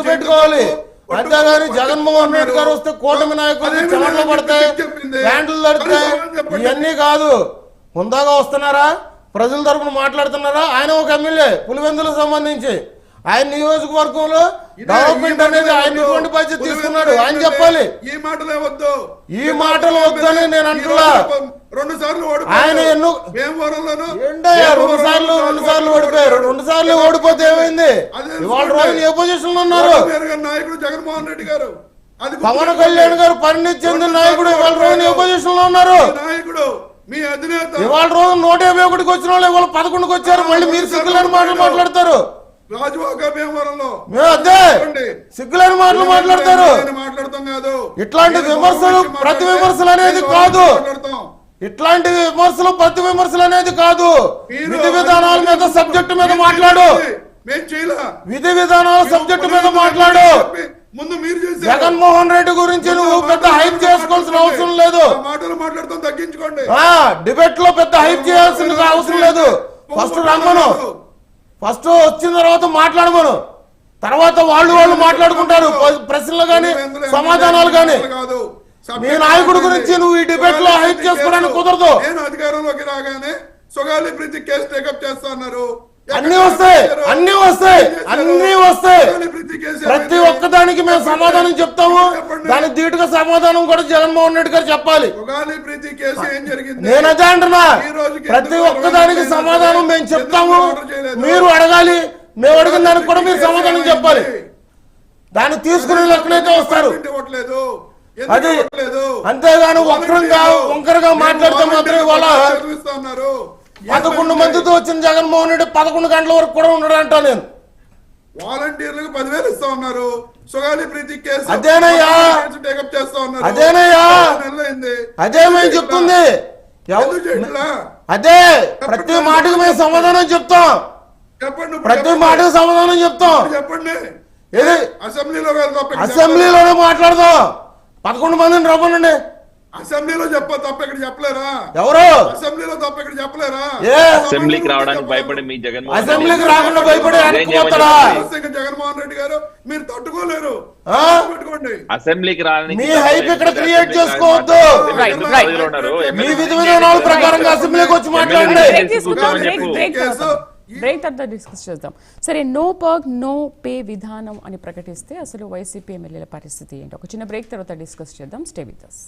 గుర్తుపెట్టుకోవాలి. అంతేగాని జగన్మోహన్ రెడ్డి గారు వస్తే కూటమి నాయకులు చెమటలు పడతాయి, ప్యాంట్లు తడతాయి, ఇవన్నీ కాదు. హుందాగా వస్తున్నారా, ప్రజల తరపున మాట్లాడుతున్నారా? ఆయన ఒక ఎమ్మెల్యే పులివెందులకు సంబంధించి, ఆయన నియోజకవర్గంలో డెవలప్మెంట్ అనేది ఆయన ఎటువంటి బాధ్యత తీసుకున్నాడు, ఆయన చెప్పాలి. ఈ మాటలే వద్దు, ఈ మాటలు వద్దని నేను అంటున్నా. ఆయన రెండు సార్లు ఓడిపోయారు. 2 సార్లు ఓడిపోతే ఏమైంది? ఇవాళ రోజు ఏ పొజిషన్ లో ఉన్నారు? నాయకుడు జగన్మోహన్ రెడ్డి గారు, పవన్ కళ్యాణ్ గారు పరిణితి చెందిన నాయకుడు ఇవాళ రోజు ఏ పొజిషన్ లో ఉన్నారు? నాయకుడు మీ అధినేత. ఇవాళ రోజు 151కి వచ్చిన వాళ్ళు ఇవాళ 11కి వచ్చారు. మళ్ళీ మీరు సిగ్గులేని మాటలు మాట్లాడతారు. సిగ్గులేని మాటలు మాట్లాడతారు. ఇట్లాంటి విమర్శలు ప్రతి విమర్శలు అనేది కాదు. ఇట్లాంటి విమర్శలు ప్రతి విమర్శలు అనేది కాదు. విధి విధానాల మీద సబ్జెక్టు మీద మాట్లాడు. విధి విధానాల సబ్జెక్టు మీద మాట్లాడు. ముందు మీరు జగన్మోహన్ రెడ్డి గురించి నువ్వు పెద్ద హైప్ చేసుకోవాల్సిన అవసరం లేదు. మాటలు మాట్లాడతాం తగ్గించుకోండి. డిబేట్ లో పెద్ద హైప్ చేయాల్సిన అవసరం లేదు. ఫస్ట్ రమ్మను, ఫస్ట్ వచ్చిన తర్వాత మాట్లాడమను, తర్వాత వాళ్ళు మాట్లాడుకుంటారు. ప్రశ్నలు గాని సమాధానాలు గాని. మీ నాయకుడి గురించి నువ్వు ఈ డిబేట్ లో హైప్ చేసుకోవడానికి కుదరదు. నేను అధికారంలోకి రాగానే సుగాలి ప్రీతి కేసు టేకప్ చేస్తా అన్నారు. అన్ని వస్తాయి. ప్రతి ఒక్కదానికి మేము సమాధానం చెప్తాము. దాని ధీటుగా సమాధానం కూడా జగన్మోహన్ రెడ్డి గారు చెప్పాలి. నేను అదే అంటున్నా, ప్రతి ఒక్కదానికి సమాధానం మేము చెప్తాము. మీరు అడగాలి, మేము అడిగిన దానికి కూడా మీరు సమాధానం చెప్పాలి. దాన్ని తీసుకునే లెక్కనైతే వస్తారు. అది అంతేగాని వంకరగా మాట్లాడితే మాత్రం ఇవాళ 11 మందితో వచ్చిన జగన్మోహన్ రెడ్డి 11 గంటల వరకు కూడా ఉండడు అంటా నేను. వాలంటీర్లకు 10,000 ఇస్తా ఉన్నారు. సుగాలి ప్రీతి కేసు అదేనయ్యా, అదే మేము చెప్తుంది. అదే ప్రతి మాటకు మేము సమాధానం చెప్తాం. ప్రతి మాటకు సమాధానం చెప్తాం. చెప్పండి. ఏది అసెంబ్లీలోనే మాట్లాడదాం. 11 మందిని రమ్మనండి. అసెంబ్లీలో తప్ప ఇక్కడ చెప్పలేరా? ఎవరు అసెంబ్లీలో తప్ప ఇక్కడ చెప్పలేరా? అసెంబ్లీకి రావడానికి భయపడి మీ జగన్మోహన్ అసెంబ్లీకి రాకుండా భయపడి జగన్మోహన్ రెడ్డి గారు మీరు తట్టుకోలేరు. అసెంబ్లీకి రావడానికి మీ హైప్ ఇక్కడ క్రియేట్ చేసుకోవద్దు. మీ విధి విధానాల ప్రకారంగా అసెంబ్లీకి వచ్చి మాట్లాడండి. బ్రేక్ తర్వాత డిస్కస్ చేద్దాం. సరే, నో పర్క్ నో పే విధానం అని ప్రకటిస్తే అసలు వైసీపీ ఎమ్మెల్యేల పరిస్థితి ఏంటి? ఒక చిన్న బ్రేక్ తర్వాత డిస్కస్ చేద్దాం. Stay with us.